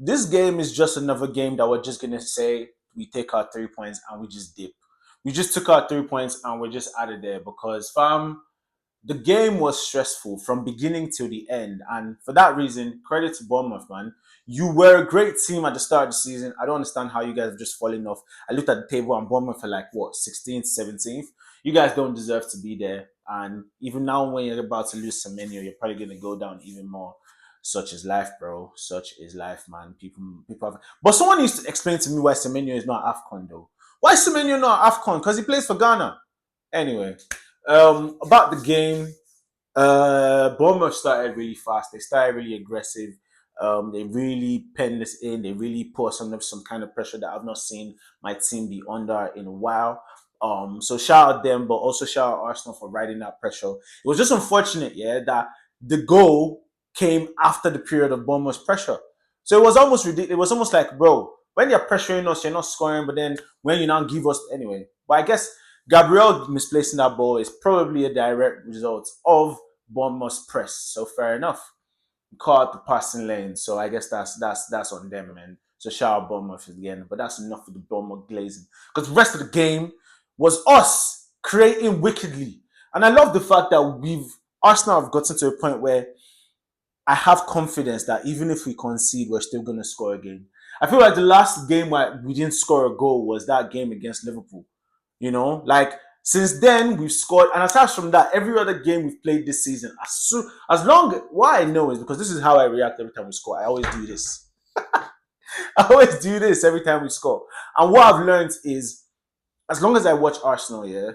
this game is just another game that we're just gonna say we take our 3 points and we just dip. We just took our 3 points and we're just out of there because fam, the game was stressful from beginning till the end. And for that reason, credit to Bournemouth, man. You were a great team at the start of the season. I don't understand how you guys have just fallen off. I looked at the table and Bournemouth are like, what, 16th, 17th? You guys don't deserve to be there. And even now, when you're about to lose Semenyo, you're probably going to go down even more. Such is life, bro. Such is life, man. People have. But someone needs to explain to me why Semenyo is not AFCON, though. Why is Semenyo not AFCON? Because he plays for Ghana. Anyway, about the game, Bournemouth started really fast. They started really aggressive. They really penned us in. They really put us under some kind of pressure that I've not seen my team be under in a while. So shout out them, but also shout out Arsenal for riding that pressure. It was just unfortunate, yeah, that the goal came after the period of Bournemouth's pressure. So it was almost ridiculous. It was almost like, bro, when you're pressuring us, you're not scoring, but then when you now give us anyway. But I guess Gabriel misplacing that ball is probably a direct result of Bournemouth's press. So fair enough. Caught the passing lane. So I guess that's on them, man. So shout out Bournemouth again. But that's enough for the Bournemouth glazing. Because the rest of the game was us creating wickedly. And I love the fact that Arsenal have gotten to a point where I have confidence that even if we concede, we're still going to score again. I feel like the last game where we didn't score a goal was that game against Liverpool. You know, like since then we've scored, and aside from that, every other game we've played this season, as long why I know is because this is how I react every time we score. I always do this. I always do this every time we score. And what I've learned is, as long as I watch Arsenal, yeah,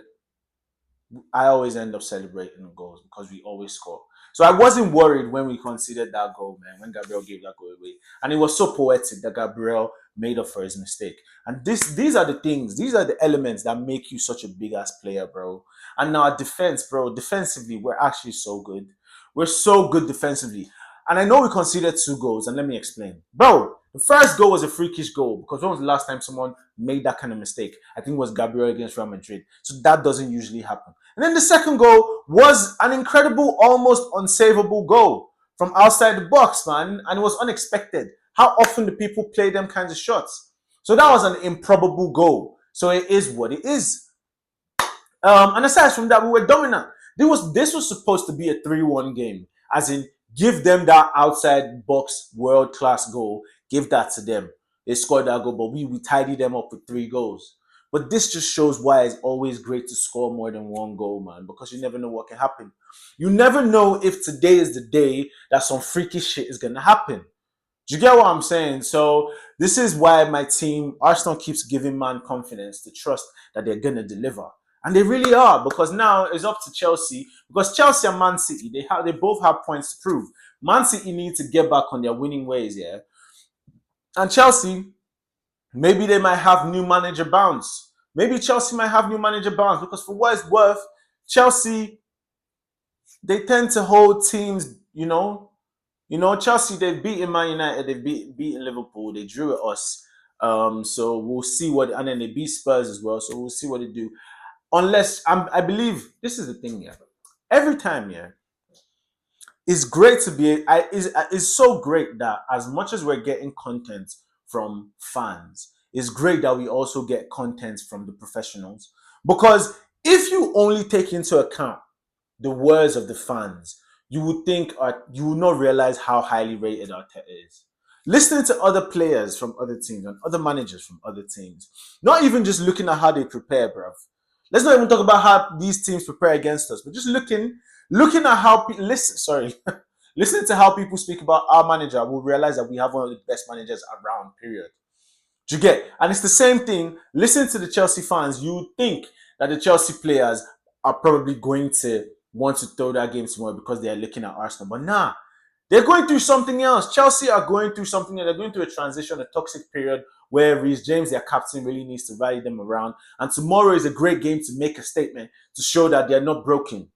I always end up celebrating the goals because we always score. So I wasn't worried when we conceded that goal, man, when Gabriel gave that goal away. And it was so poetic that Gabriel made up for his mistake. And these are the things, these are the elements that make you such a big ass player, bro. And now our defense, bro, defensively, we're actually so good. We're so good defensively. And I know we conceded 2 goals, and let me explain. Bro, the first goal was a freakish goal because when was the last time someone made that kind of mistake? I think it was Gabriel against Real Madrid. So that doesn't usually happen. And then the second goal was an incredible, almost unsavable goal from outside the box, man. And it was unexpected. How often do people play them kinds of shots? So that was an improbable goal. So it is what it is. And aside from that, we were dominant. This was supposed to be a 3-1 game, as in give them that outside box world class goal, give that to them. They scored that goal, but we tidied them up with 3 goals. But this just shows why it's always great to score more than 1 goal, man, because you never know what can happen. You never know if today is the day that some freaky shit is gonna happen. Do you get what I'm saying? So this is why my team, Arsenal, keeps giving man confidence to trust that they're gonna deliver. And they really are, because now it's up to Chelsea. Because Chelsea and Man City, they both have points to prove. Man City need to get back on their winning ways, yeah. And Chelsea, maybe they might have new manager bounce. Maybe Chelsea might have new manager bounce because for what it's worth, Chelsea, they tend to hold teams, Chelsea, they've beaten Man United, they've beaten Liverpool, they drew at us. So we'll see and then they beat Spurs as well. So we'll see what they do. Unless I believe this is the thing, yeah. Every time, yeah, it's great to be. It's so great that as much as we're getting content from fans, it's great that we also get content from the professionals. Because if you only take into account the words of the fans, you would think you would not realize how highly rated Arteta is. Listening to other players from other teams and other managers from other teams, not even just looking at how they prepare, bruv. Let's not even talk about how these teams prepare against us, but just looking at how listening to how people speak about our manager, we'll realize that we have one of the best managers around. Period. Do you get? And it's the same thing. Listening to the Chelsea fans, you would think that the Chelsea players are probably going to want to throw that game tomorrow because they are looking at Arsenal. But nah, they're going through something else. Chelsea are going through something else. They're going through a transition, a toxic period where Reece James, their captain, really needs to rally them around. And tomorrow is a great game to make a statement to show that they're not broken,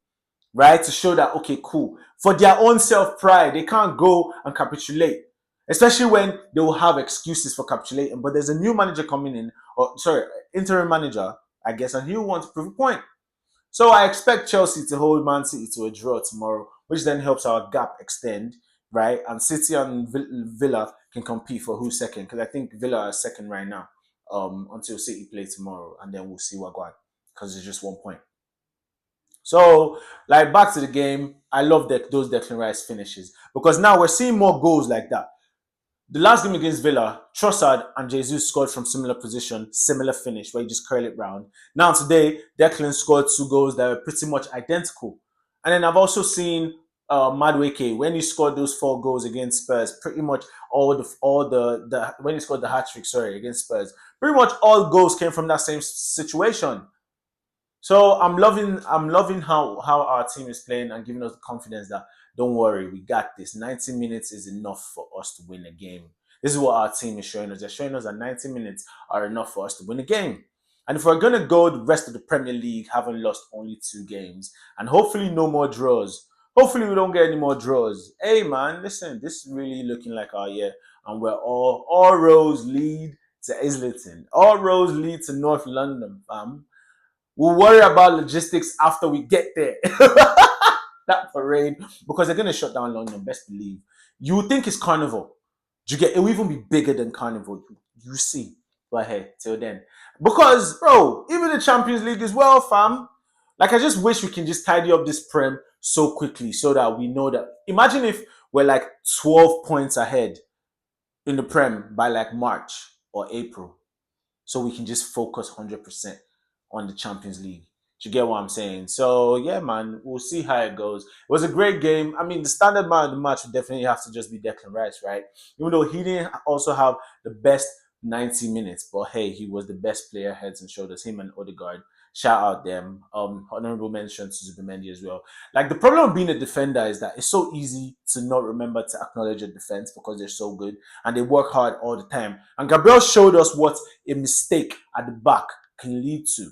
right? To show that, okay, cool. For their own self-pride, they can't go and capitulate, especially when they will have excuses for capitulating. But there's a new manager coming in, interim manager, I guess, and he'll want to prove a point. So I expect Chelsea to hold Man City to a draw tomorrow, which then helps our gap extend, right? And City and Villa can compete for who's second. Because I think Villa are second right now. Until City play tomorrow, and then we'll see what going. Because it's just 1 point. So, like back to the game, I love those Declan Rice finishes because now we're seeing more goals like that. The last game against Villa, Trossard and Jesus scored from similar position, similar finish where you just curl it round. Now today, Declan scored 2 goals that were pretty much identical. And then I've also seen Madueke when he scored those 4 goals against Spurs. Pretty much all the when he scored the hat trick, sorry, against Spurs. Pretty much all goals came from that same situation. So I'm loving how our team is playing and giving us the confidence that don't worry, we got this. 90 minutes is enough for us to win a game. This is what our team is showing us. They're showing us that 90 minutes are enough for us to win a game. And if we're gonna go the rest of the Premier League having lost only 2 games and hopefully no more draws. Hopefully we don't get any more draws. Hey man, listen, this is really looking like our year, and we're all roads lead to Islington. All roads lead to North London, fam. We'll worry about logistics after we get there. That parade, because they're gonna shut down London. Best believe. You would think it's Carnival. Do you get? It will even be bigger than Carnival. You see. But hey, till then, because bro, even the Champions League as well, fam. Like I just wish we can just tidy up this prem so quickly, so that we know that. Imagine if we're like 12 points ahead in the prem by like March or April, so we can just focus 100% on the Champions League. Do you get what I'm saying? So yeah, man, we'll see how it goes. It was a great game. I mean, the standard man of the match would definitely have to just be Declan Rice, right? Even though he didn't also have the best 90 minutes, but hey, he was the best player heads and shoulders. Him and Odegaard. Shout out them. Honorable mention to Zubimendi as well. Like the problem of being a defender is that it's so easy to not remember to acknowledge a defense because they're so good and they work hard all the time. And Gabriel showed us what a mistake at the back can lead to.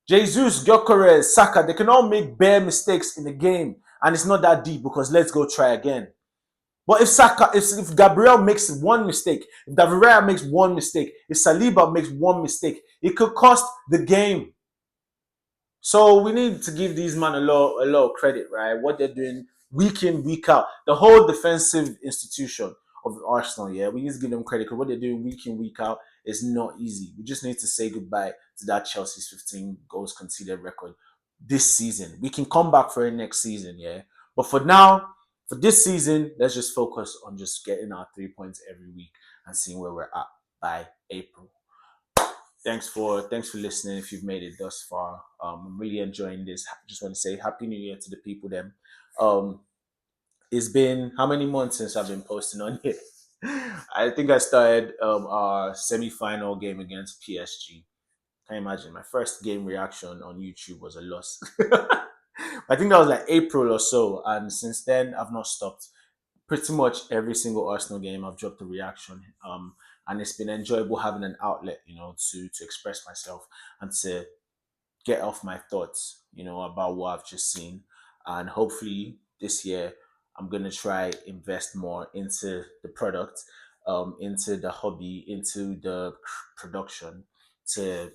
Jesus, Gyökeres, Saka, they can all make bare mistakes in the game, and it's not that deep because let's go try again. But if Gabriel makes one mistake, if David Raya makes one mistake, if Saliba makes one mistake, it could cost the game. So we need to give these men a lot of credit, right? What they're doing week in, week out. The whole defensive institution of Arsenal, yeah, we need to give them credit because what they're doing week in, week out is not easy. We just need to say goodbye to that Chelsea's 15 goals conceded record this season. We can come back for it next season, yeah. But for now, for this season, let's just focus on just getting our 3 points every week and seeing where we're at by April. Thanks for listening. If you've made it thus far, I'm really enjoying this. Just want to say Happy New Year to the people. Then, um, it's been how many months since I've been posting on here? I think I started our semi-final game against PSG. Can you imagine? My first game reaction on YouTube was a loss. I think that was like April or so, and since then I've not stopped. Pretty much every single Arsenal game, I've dropped a reaction, and it's been enjoyable having an outlet, to express myself and to get off my thoughts, about what I've just seen. And hopefully this year, I'm gonna try invest more into the product, into the hobby, into the production, to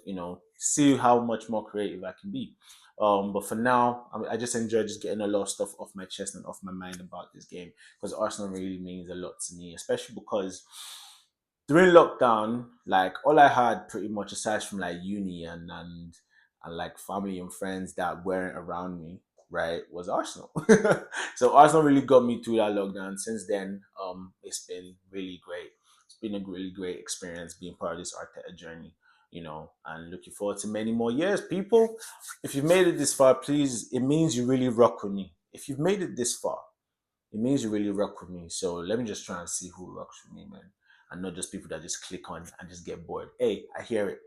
see how much more creative I can be. But for now, I just enjoy just getting a lot of stuff off my chest and off my mind about this game because Arsenal really means a lot to me, especially because during lockdown, like all I had pretty much aside from like uni and like family and friends that weren't around me, right, was Arsenal. So Arsenal really got me through that lockdown. Since then, it's been really great. It's been a really great experience being part of this Arteta journey, and looking forward to many more years. People, if you've made it this far, please, it means you really rock with me. If you've made it this far, it means you really rock with me. So let me just try and see who rocks with me, man. And not just people that just click on and just get bored. Hey, I hear it.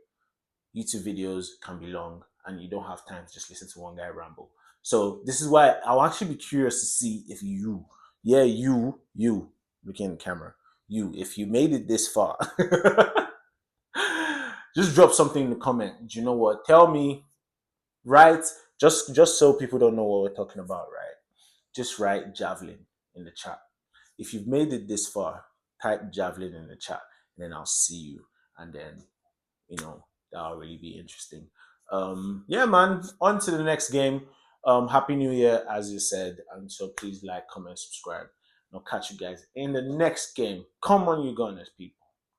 YouTube videos can be long and you don't have time to just listen to one guy ramble. So this is why I'll actually be curious to see if you, looking in the camera, if you made it this far, just drop something in the comment. Do you know what? Tell me, right? Just so people don't know what we're talking about, right? Just write javelin in the chat. If you've made it this far, type javelin in the chat, and then I'll see you. And then, that'll really be interesting. Yeah, man. On to the next game. Happy New Year, as you said. And so please like, comment, subscribe. I'll catch you guys in the next game. Come on, you Gunners, people.